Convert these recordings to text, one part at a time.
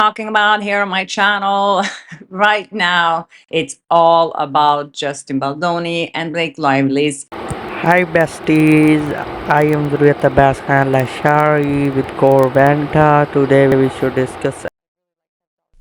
Talking about here on my channel right now. It's all about Justin Baldoni and Blake Lively's. Hi besties, I am Zuriyata Bashan Lashari with Core Venta. Today we should discuss.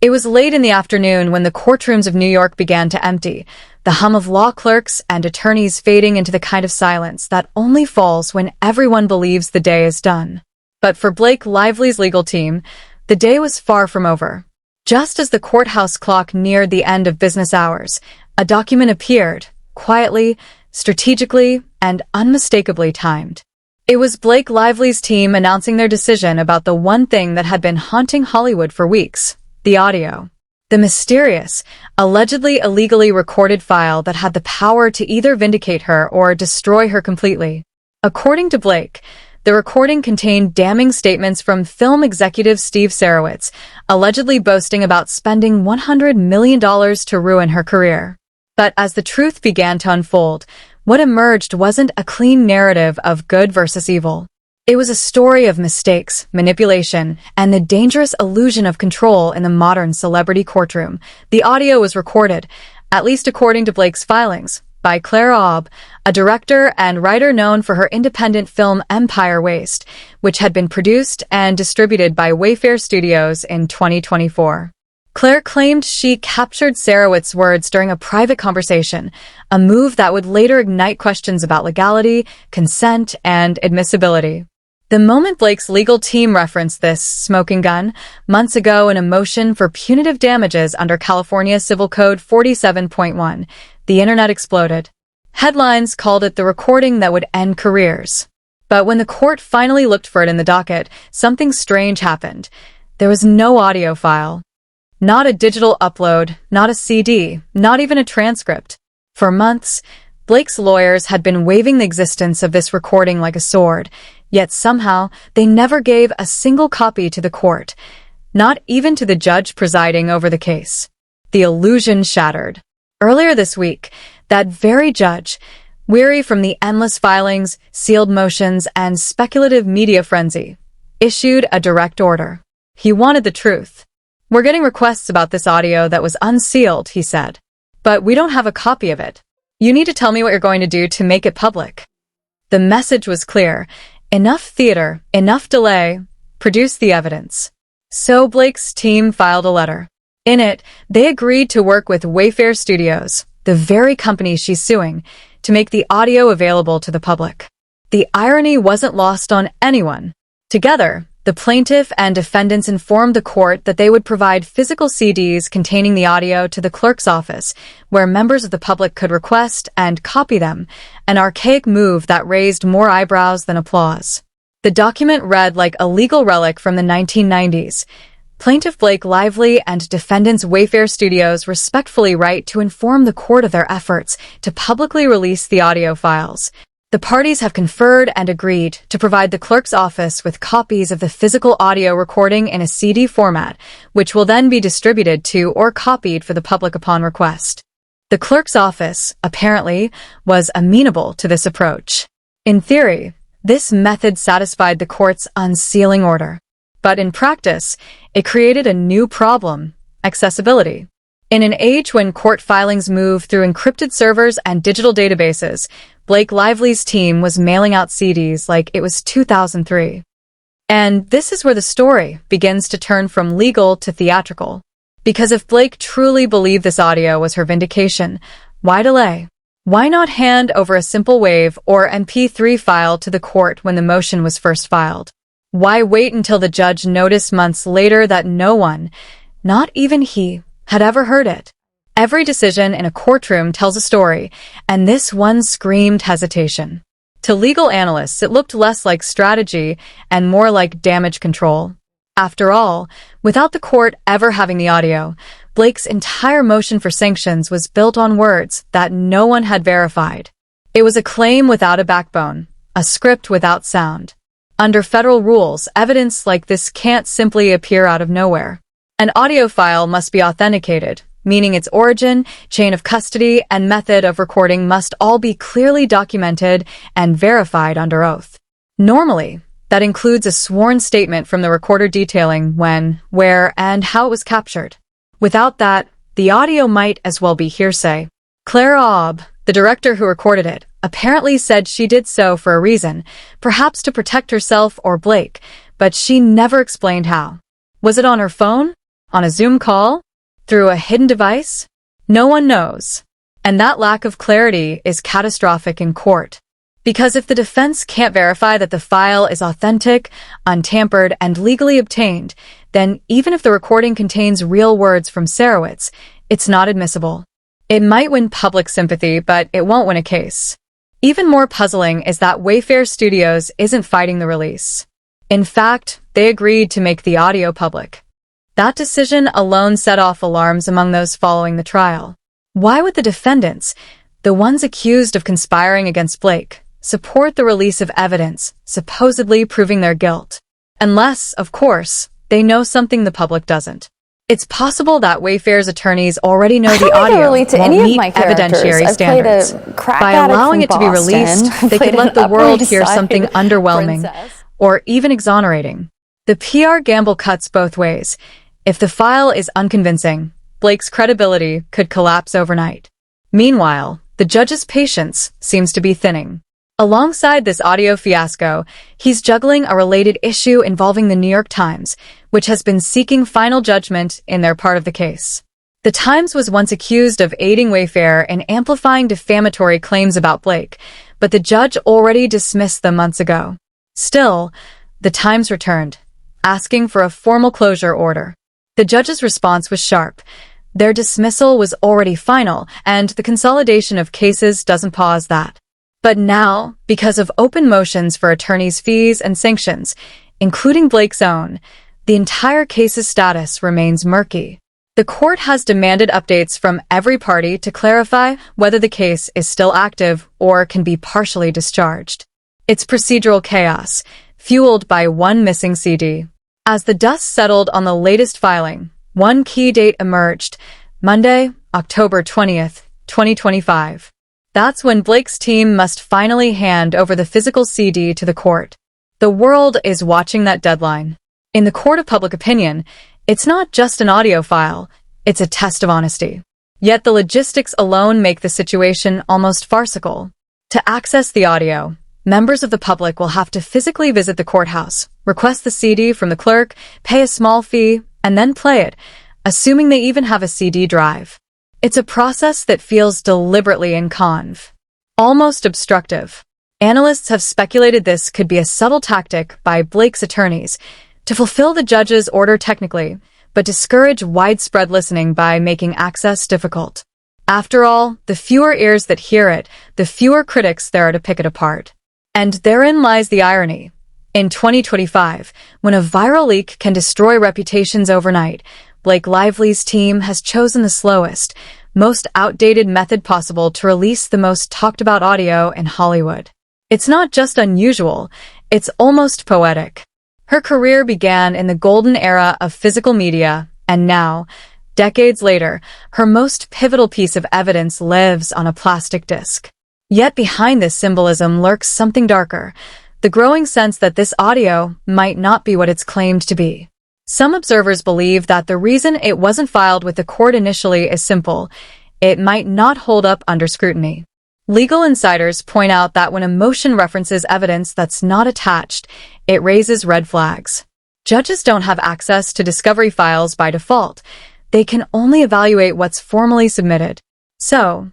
It was late in the afternoon when the courtrooms of New York began to empty, the hum of law clerks and attorneys fading into the kind of silence that only falls when everyone believes the day is done. But for Blake Lively's legal team, the day was far from over. Just as the courthouse clock neared the end of business hours, a document appeared, quietly, strategically, and unmistakably timed. It was Blake Lively's team announcing their decision about the one thing that had been haunting Hollywood for weeks: the audio. The mysterious, allegedly illegally recorded file that had the power to either vindicate her or destroy her completely. According to Blake, the recording contained damning statements from film executive Steve Sarowitz, allegedly boasting about spending $100 million to ruin her career. But as the truth began to unfold, what emerged wasn't a clean narrative of good versus evil. It was a story of mistakes, manipulation, and the dangerous illusion of control in the modern celebrity courtroom. The audio was recorded, at least according to Blake's filings, by Claire Aub, a director and writer known for her independent film Empire Waste, which had been produced and distributed by Wayfair Studios in 2024. Claire claimed she captured Sarowitz's words during a private conversation, a move that would later ignite questions about legality, consent, and admissibility. The moment Blake's legal team referenced this smoking gun months ago in a motion for punitive damages under California Civil Code 47.1, the internet exploded. Headlines called it the recording that would end careers. But when the court finally looked for it in the docket, something strange happened. There was no audio file. Not a digital upload, not a CD, not even a transcript. For months, Blake's lawyers had been waving the existence of this recording like a sword, yet somehow they never gave a single copy to the court, not even to the judge presiding over the case. The illusion shattered. Earlier this week, that very judge, weary from the endless filings, sealed motions, and speculative media frenzy, issued a direct order. He wanted the truth. "We're getting requests about this audio that was unsealed," he said. "But we don't have a copy of it. You need to tell me what you're going to do to make it public." The message was clear. Enough theater, enough delay, produce the evidence. So Blake's team filed a letter. In it, they agreed to work with Wayfair Studios, the very company she's suing, to make the audio available to the public. The irony wasn't lost on anyone. Together, the plaintiff and defendants informed the court that they would provide physical CDs containing the audio to the clerk's office, where members of the public could request and copy them, an archaic move that raised more eyebrows than applause. The document read like a legal relic from the 1990s. Plaintiff Blake Lively and defendants Wayfair Studios respectfully write to inform the court of their efforts to publicly release the audio files. The parties have conferred and agreed to provide the clerk's office with copies of the physical audio recording in a CD format, which will then be distributed to or copied for the public upon request. The clerk's office, apparently, was amenable to this approach. In theory, this method satisfied the court's unsealing order. But in practice, it created a new problem: accessibility. In an age when court filings move through encrypted servers and digital databases, Blake Lively's team was mailing out CDs like it was 2003. And this is where the story begins to turn from legal to theatrical. Because if Blake truly believed this audio was her vindication, why delay? Why not hand over a simple WAV or MP3 file to the court when the motion was first filed? Why wait until the judge noticed months later that no one, not even he, had ever heard it? Every decision in a courtroom tells a story, and this one screamed hesitation. To legal analysts, it looked less like strategy and more like damage control. After all, without the court ever having the audio, Blake's entire motion for sanctions was built on words that no one had verified. It was a claim without a backbone, a script without sound. Under federal rules, evidence like this can't simply appear out of nowhere. An audio file must be authenticated, meaning its origin, chain of custody, and method of recording must all be clearly documented and verified under oath. Normally, that includes a sworn statement from the recorder detailing when, where, and how it was captured. Without that, the audio might as well be hearsay. Clara Aub, the director who recorded it, apparently said she did so for a reason, perhaps to protect herself or Blake, but she never explained how. Was it on her phone? On a Zoom call? Through a hidden device? No one knows. And that lack of clarity is catastrophic in court. Because if the defense can't verify that the file is authentic, untampered, and legally obtained, then even if the recording contains real words from Sarowitz, it's not admissible. It might win public sympathy, but it won't win a case. Even more puzzling is that Wayfair Studios isn't fighting the release. In fact, they agreed to make the audio public. That decision alone set off alarms among those following the trial. Why would the defendants, the ones accused of conspiring against Blake, support the release of evidence, supposedly proving their guilt? Unless, of course, they know something the public doesn't. It's possible that Wayfair's attorneys already know the audio won't meet evidentiary standards. By allowing it to be released, they could let the world hear something underwhelming or even exonerating. The PR gamble cuts both ways. If the file is unconvincing, Blake's credibility could collapse overnight. Meanwhile, the judge's patience seems to be thinning. Alongside this audio fiasco, he's juggling a related issue involving the New York Times, which has been seeking final judgment in their part of the case. The Times was once accused of aiding Wayfair in amplifying defamatory claims about Blake, but the judge already dismissed them months ago. Still, the Times returned, asking for a formal closure order. The judge's response was sharp. Their dismissal was already final, and the consolidation of cases doesn't pause that. But now, because of open motions for attorneys' fees and sanctions, including Blake's own, the entire case's status remains murky. The court has demanded updates from every party to clarify whether the case is still active or can be partially discharged. It's procedural chaos, fueled by one missing CD. As the dust settled on the latest filing, one key date emerged: Monday, October 20th, 2025. That's when Blake's team must finally hand over the physical CD to the court. The world is watching that deadline. In the court of public opinion, it's not just an audio file, it's a test of honesty. Yet the logistics alone make the situation almost farcical. To access the audio, members of the public will have to physically visit the courthouse, request the CD from the clerk, pay a small fee, and then play it, assuming they even have a CD drive. It's a process that feels deliberately inconv, almost obstructive. Analysts have speculated this could be a subtle tactic by Blake's attorneys to fulfill the judge's order technically, but discourage widespread listening by making access difficult. After all, the fewer ears that hear it, the fewer critics there are to pick it apart. And therein lies the irony. In 2025, when a viral leak can destroy reputations overnight, Blake Lively's team has chosen the slowest, most outdated method possible to release the most talked-about audio in Hollywood. It's not just unusual, it's almost poetic. Her career began in the golden era of physical media, and now, decades later, her most pivotal piece of evidence lives on a plastic disc. Yet behind this symbolism lurks something darker, the growing sense that this audio might not be what it's claimed to be. Some observers believe that the reason it wasn't filed with the court initially is simple: it might not hold up under scrutiny. Legal insiders point out that when a motion references evidence that's not attached, it raises red flags. Judges don't have access to discovery files by default. They can only evaluate what's formally submitted. So,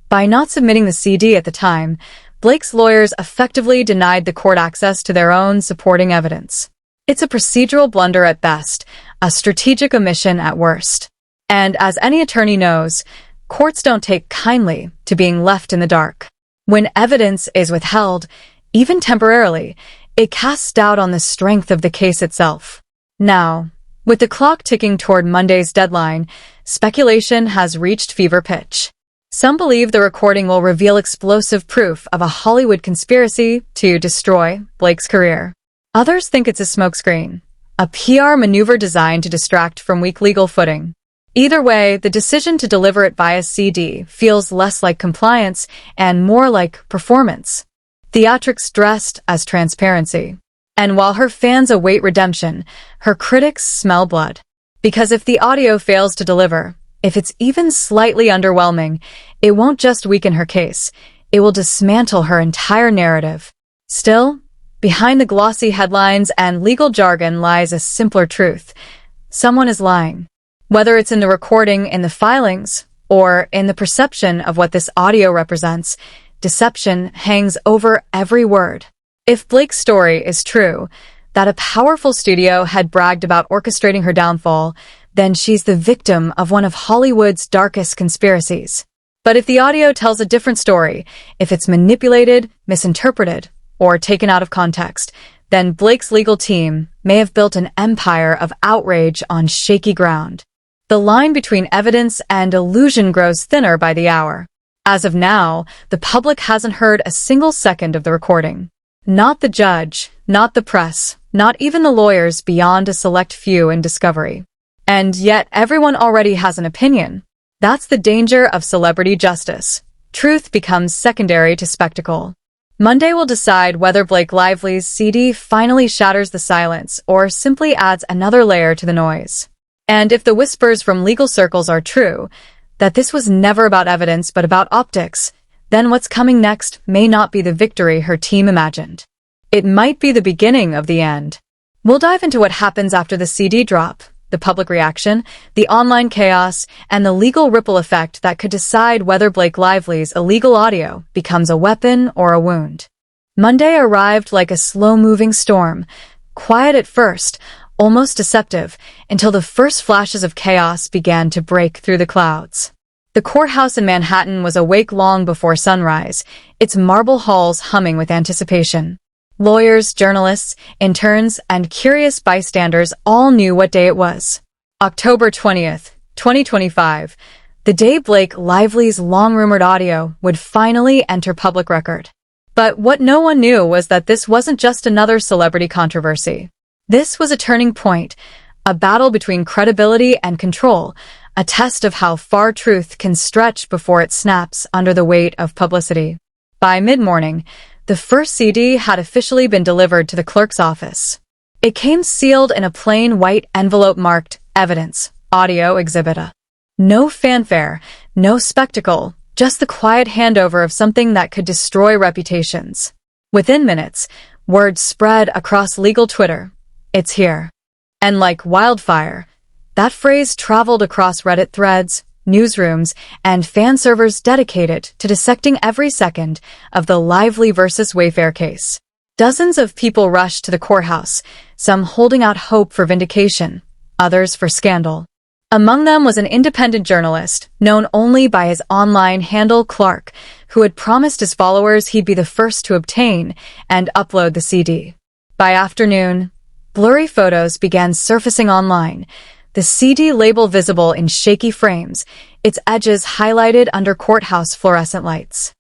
by not submitting the CD at the time, Blake's lawyers effectively denied the court access to their own supporting evidence. It's a procedural blunder at best, a strategic omission at worst. And as any attorney knows, courts don't take kindly to being left in the dark. When evidence is withheld, even temporarily, it casts doubt on the strength of the case itself. Now, with the clock ticking toward Monday's deadline, speculation has reached fever pitch. Some believe the recording will reveal explosive proof of a Hollywood conspiracy to destroy Blake's career. Others think it's a smokescreen, a PR maneuver designed to distract from weak legal footing. Either way, the decision to deliver it via CD feels less like compliance and more like performance. Theatrics dressed as transparency. And while her fans await redemption, her critics smell blood. Because if the audio fails to deliver, if it's even slightly underwhelming, it won't just weaken her case, it will dismantle her entire narrative. Still, behind the glossy headlines and legal jargon lies a simpler truth. Someone is lying. Whether it's in the recording, in the filings, or in the perception of what this audio represents, deception hangs over every word. If Blake's story is true, that a powerful studio had bragged about orchestrating her downfall, then she's the victim of one of Hollywood's darkest conspiracies. But if the audio tells a different story, if it's manipulated, misinterpreted, or taken out of context, then Blake's legal team may have built an empire of outrage on shaky ground. The line between evidence and illusion grows thinner by the hour. As of now, the public hasn't heard a single second of the recording. Not the judge, not the press, not even the lawyers beyond a select few in discovery. And yet everyone already has an opinion. That's the danger of celebrity justice. Truth becomes secondary to spectacle. Monday will decide whether Blake Lively's CD finally shatters the silence or simply adds another layer to the noise. And if the whispers from legal circles are true, that this was never about evidence but about optics, then what's coming next may not be the victory her team imagined. It might be the beginning of the end. We'll dive into what happens after the CD drop, the public reaction, the online chaos, and the legal ripple effect that could decide whether Blake Lively's illegal audio becomes a weapon or a wound. Monday arrived like a slow-moving storm, quiet at first, almost deceptive, until the first flashes of chaos began to break through the clouds. The courthouse in Manhattan was awake long before sunrise, its marble halls humming with anticipation. Lawyers, journalists, interns, and curious bystanders all knew what day it was. October 20th, 2025, the day Blake Lively's long-rumored audio would finally enter public record. But what no one knew was that this wasn't just another celebrity controversy. This was a turning point, a battle between credibility and control, a test of how far truth can stretch before it snaps under the weight of publicity. By mid-morning, the first CD had officially been delivered to the clerk's office. It came sealed in a plain white envelope marked Evidence, Audio Exhibit A. No fanfare, no spectacle, just the quiet handover of something that could destroy reputations. Within minutes, word spread across legal Twitter. It's here. And like wildfire, that phrase traveled across Reddit threads, newsrooms, and fan servers dedicated to dissecting every second of the Lively versus Wayfair case. Dozens of people rushed to the courthouse, some holding out hope for vindication, others for scandal. Among them was an independent journalist, known only by his online handle Clark, who had promised his followers he'd be the first to obtain and upload the CD. By afternoon, blurry photos began surfacing online, the CD label visible in shaky frames, its edges highlighted under courthouse fluorescent lights.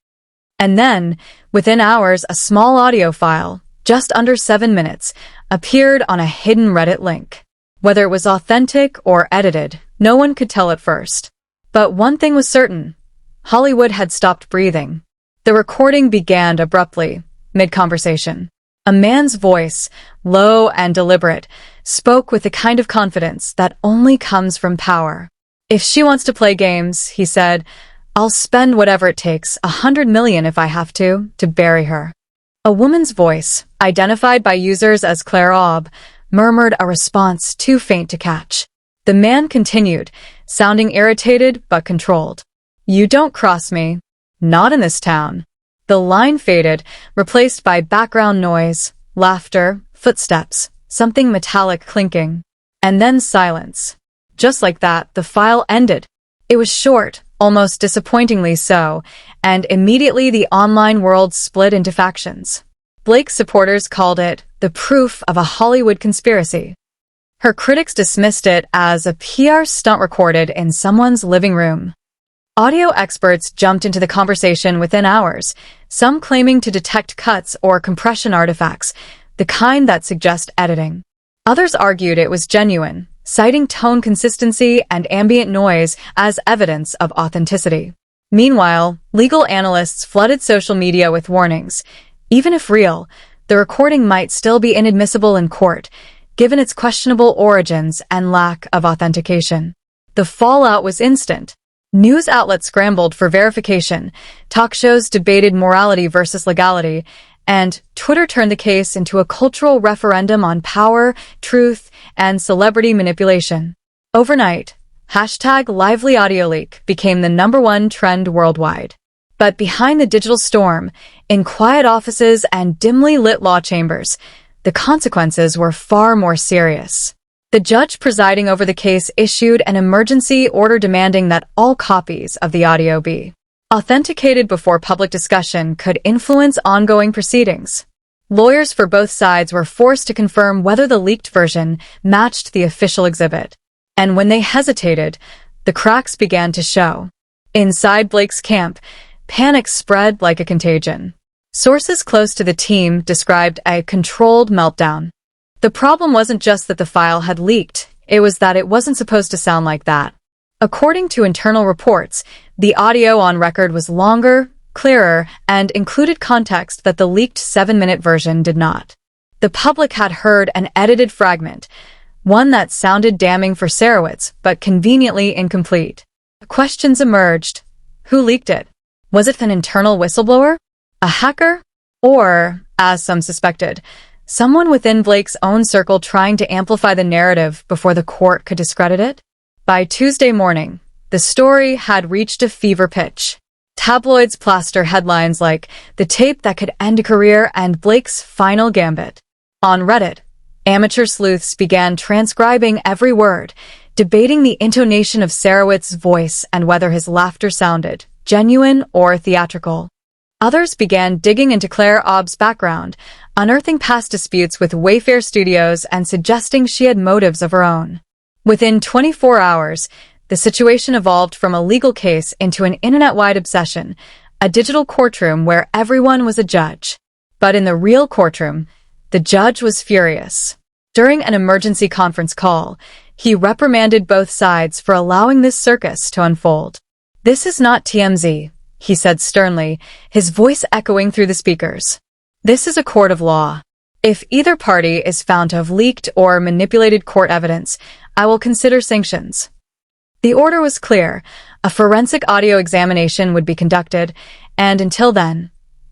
And then, within hours, a small audio file, just under 7 minutes, appeared on a hidden Reddit link. Whether it was authentic or edited, no one could tell at first. But one thing was certain: Hollywood had stopped breathing. The recording began abruptly, mid-conversation. A man's voice, low and deliberate, spoke with the kind of confidence that only comes from power. "If she wants to play games," he said, "I'll spend whatever it takes, $100 million if I have to bury her." A woman's voice, identified by users as Claire Aub, murmured a response too faint to catch. The man continued, sounding irritated but controlled. "You don't cross me. Not in this town." The line faded, replaced by background noise, laughter, footsteps, something metallic clinking. And then silence. Just like that, the file ended. It was short, almost disappointingly so, and immediately the online world split into factions. Blake's supporters called it the proof of a Hollywood conspiracy. Her critics dismissed it as a PR stunt recorded in someone's living room. Audio experts jumped into the conversation within hours, some claiming to detect cuts or compression artifacts, the kind that suggest editing. Others argued it was genuine, citing tone consistency and ambient noise as evidence of authenticity. Meanwhile, legal analysts flooded social media with warnings. Even if real, the recording might still be inadmissible in court, given its questionable origins and lack of authentication. The fallout was instant. News outlets scrambled for verification, talk shows debated morality versus legality, and Twitter turned the case into a cultural referendum on power, truth, and celebrity manipulation. Overnight, #LivelyAudioLeak became the #1 trend worldwide. But behind the digital storm, in quiet offices and dimly lit law chambers, the consequences were far more serious. The judge presiding over the case issued an emergency order demanding that all copies of the audio be authenticated before public discussion could influence ongoing proceedings. Lawyers for both sides were forced to confirm whether the leaked version matched the official exhibit. And when they hesitated, the cracks began to show. Inside Blake's camp, panic spread like a contagion. Sources close to the team described a controlled meltdown. The problem wasn't just that the file had leaked, it was that it wasn't supposed to sound like that. According to internal reports, the audio on record was longer, clearer, and included context that the leaked 7-minute version did not. The public had heard an edited fragment, one that sounded damning for Sarowitz, but conveniently incomplete. Questions emerged. Who leaked it? Was it an internal whistleblower? A hacker? Or, as some suspected, someone within Blake's own circle trying to amplify the narrative before the court could discredit it? By Tuesday morning, the story had reached a fever pitch. Tabloids plaster headlines like "The Tape That Could End a Career" and "Blake's Final Gambit." On Reddit, amateur sleuths began transcribing every word, debating the intonation of Sarowitz's voice and whether his laughter sounded genuine or theatrical. Others began digging into Claire Obb's background, unearthing past disputes with Wayfair Studios and suggesting she had motives of her own. Within 24 hours, the situation evolved from a legal case into an internet-wide obsession, a digital courtroom where everyone was a judge. But in the real courtroom, the judge was furious. During an emergency conference call, he reprimanded both sides for allowing this circus to unfold. "This is not TMZ," he said sternly, his voice echoing through the speakers. "This is a court of law. If either party is found to have leaked or manipulated court evidence, I will consider sanctions." The order was clear. A forensic audio examination would be conducted, and until then,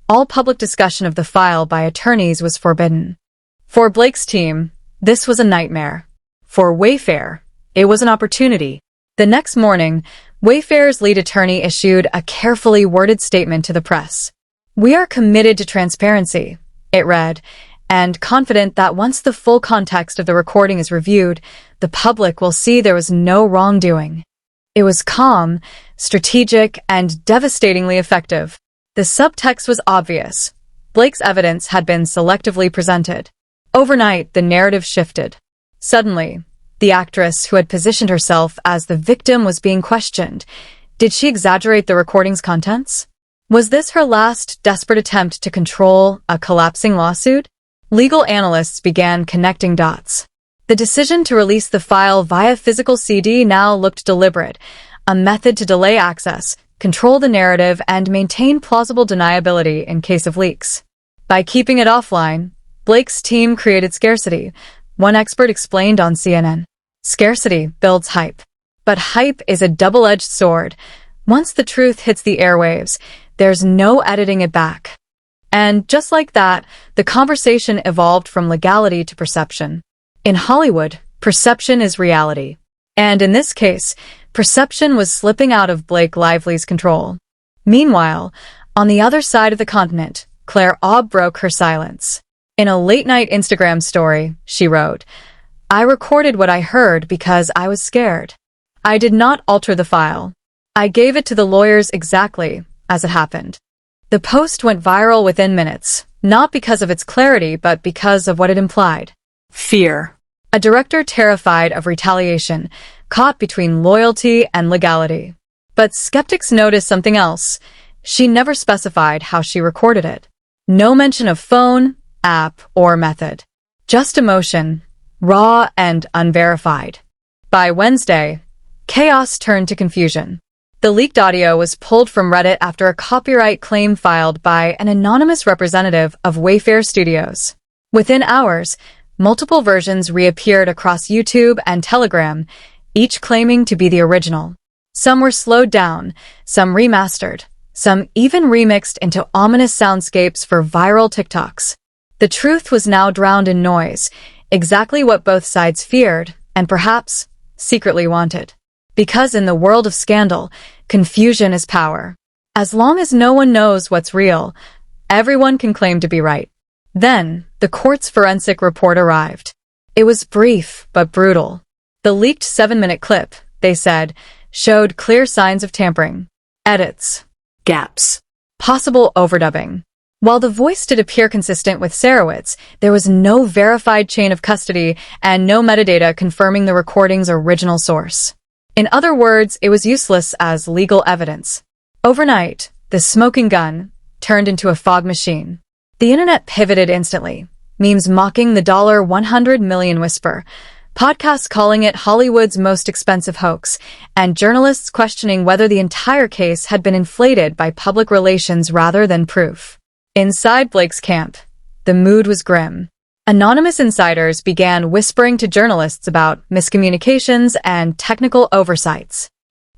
all public discussion of the file by attorneys was forbidden. For Blake's team, this was a nightmare. For Wayfair, it was an opportunity. The next morning, Wayfair's lead attorney issued a carefully worded statement to the press. "We are committed to transparency," it read, and confident that once the full context of the recording is reviewed, the public will see there was no wrongdoing. It was calm, strategic, and devastatingly effective. The subtext was obvious. Blake's evidence had been selectively presented. Overnight, the narrative shifted. Suddenly, the actress who had positioned herself as the victim was being questioned. Did she exaggerate the recording's contents? Was this her last desperate attempt to control a collapsing lawsuit? Legal analysts began connecting dots. The decision to release the file via physical CD now looked deliberate, a method to delay access, control the narrative, and maintain plausible deniability in case of leaks. By keeping it offline, Blake's team created scarcity. One expert explained on CNN. Scarcity builds hype. But hype is a double-edged sword. Once the truth hits the airwaves, there's no editing it back. And just like that, the conversation evolved from legality to perception. In Hollywood, perception is reality. And in this case, perception was slipping out of Blake Lively's control. Meanwhile, on the other side of the continent, Claire Obb broke her silence. In a late-night Instagram story, she wrote, "I recorded what I heard because I was scared. I did not alter the file. I gave it to the lawyers exactly as it happened." The post went viral within minutes, not because of its clarity, but because of what it implied. Fear. A director terrified of retaliation, caught between loyalty and legality. But skeptics noticed something else. She never specified how she recorded it. No mention of phone, app, or method. Just emotion, raw and unverified. By Wednesday, chaos turned to confusion. The leaked audio was pulled from Reddit after a copyright claim filed by an anonymous representative of Wayfair Studios. Within hours, multiple versions reappeared across YouTube and Telegram, each claiming to be the original. Some were slowed down, some remastered, some even remixed into ominous soundscapes for viral TikToks. The truth was now drowned in noise, exactly what both sides feared and perhaps secretly wanted. Because in the world of scandal, confusion is power. As long as no one knows what's real, everyone can claim to be right. Then, the court's forensic report arrived. It was brief but brutal. The leaked 7-minute clip, they said, showed clear signs of tampering, edits, gaps, possible overdubbing. While the voice did appear consistent with Sarowitz, there was no verified chain of custody and no metadata confirming the recording's original source. In other words, it was useless as legal evidence. Overnight, the smoking gun turned into a fog machine. The internet pivoted instantly, memes mocking the $100 million whisper, podcasts calling it Hollywood's most expensive hoax, and journalists questioning whether the entire case had been inflated by public relations rather than proof. Inside Blake's camp, the mood was grim. Anonymous insiders began whispering to journalists about miscommunications and technical oversights.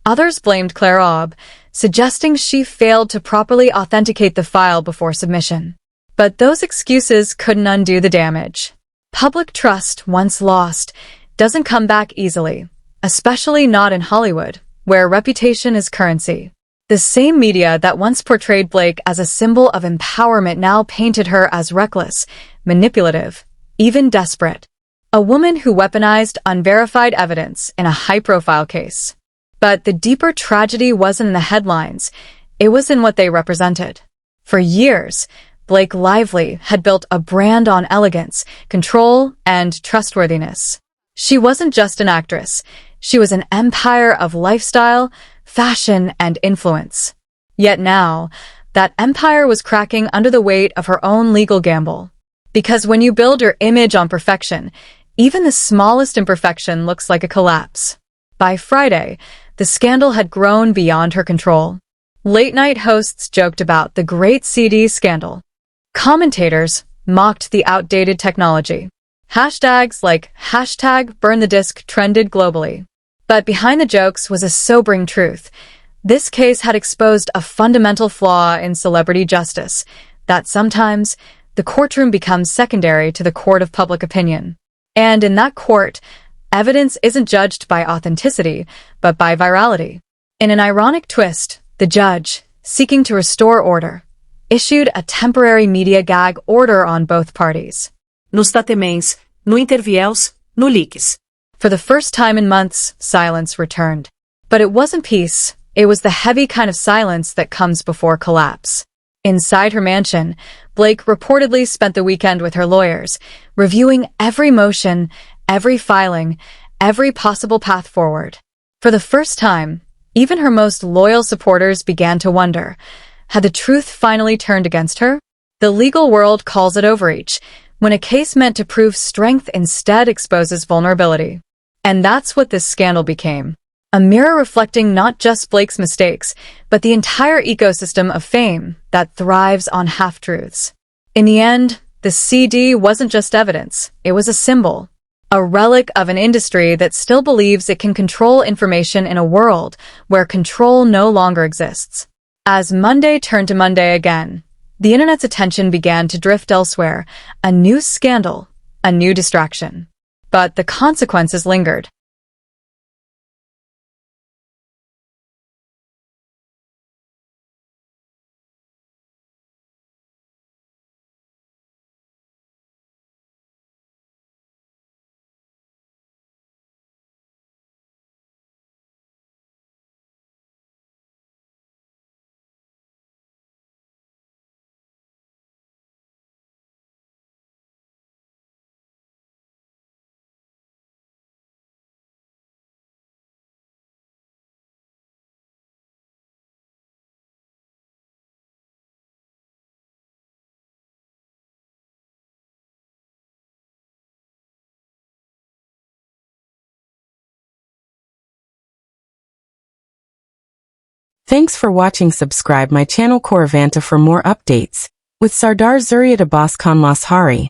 Others blamed Claire Aub, suggesting she failed to properly authenticate the file before submission. But those excuses couldn't undo the damage. Public trust, once lost, doesn't come back easily, especially not in Hollywood, where reputation is currency. The same media that once portrayed Blake as a symbol of empowerment now painted her as reckless, manipulative, even desperate. A woman who weaponized unverified evidence in a high-profile case. But the deeper tragedy wasn't in the headlines, it was in what they represented. For years, Blake Lively had built a brand on elegance, control, and trustworthiness. She wasn't just an actress, she was an empire of lifestyle, fashion, and influence. Yet now, that empire was cracking under the weight of her own legal gamble. Because when you build your image on perfection, even the smallest imperfection looks like a collapse. By Friday, the scandal had grown beyond her control. Late-night hosts joked about the Great CD scandal. Commentators mocked the outdated technology. Hashtags like #BurnTheDisc trended globally. But behind the jokes was a sobering truth. This case had exposed a fundamental flaw in celebrity justice, that sometimes the courtroom becomes secondary to the court of public opinion. And in that court, evidence isn't judged by authenticity, but by virality. In an ironic twist, the judge, seeking to restore order, issued a temporary media gag order on both parties. Nos tatemens, no interviews, no leaks. For the first time in months, silence returned. But it wasn't peace, it was the heavy kind of silence that comes before collapse. Inside her mansion, Blake reportedly spent the weekend with her lawyers, reviewing every motion, every filing, every possible path forward. For the first time, even her most loyal supporters began to wonder, had the truth finally turned against her? The legal world calls it overreach, when a case meant to prove strength instead exposes vulnerability. And that's what this scandal became. A mirror reflecting not just Blake's mistakes, but the entire ecosystem of fame that thrives on half-truths. In the end, the CD wasn't just evidence, it was a symbol. A relic of an industry that still believes it can control information in a world where control no longer exists. As Monday turned to Monday again, the internet's attention began to drift elsewhere, a new scandal, a new distraction. But the consequences lingered. Thanks for watching. Subscribe my channel Corvanta for more updates. With Sardar Zuriya Abbas Khan Lashari.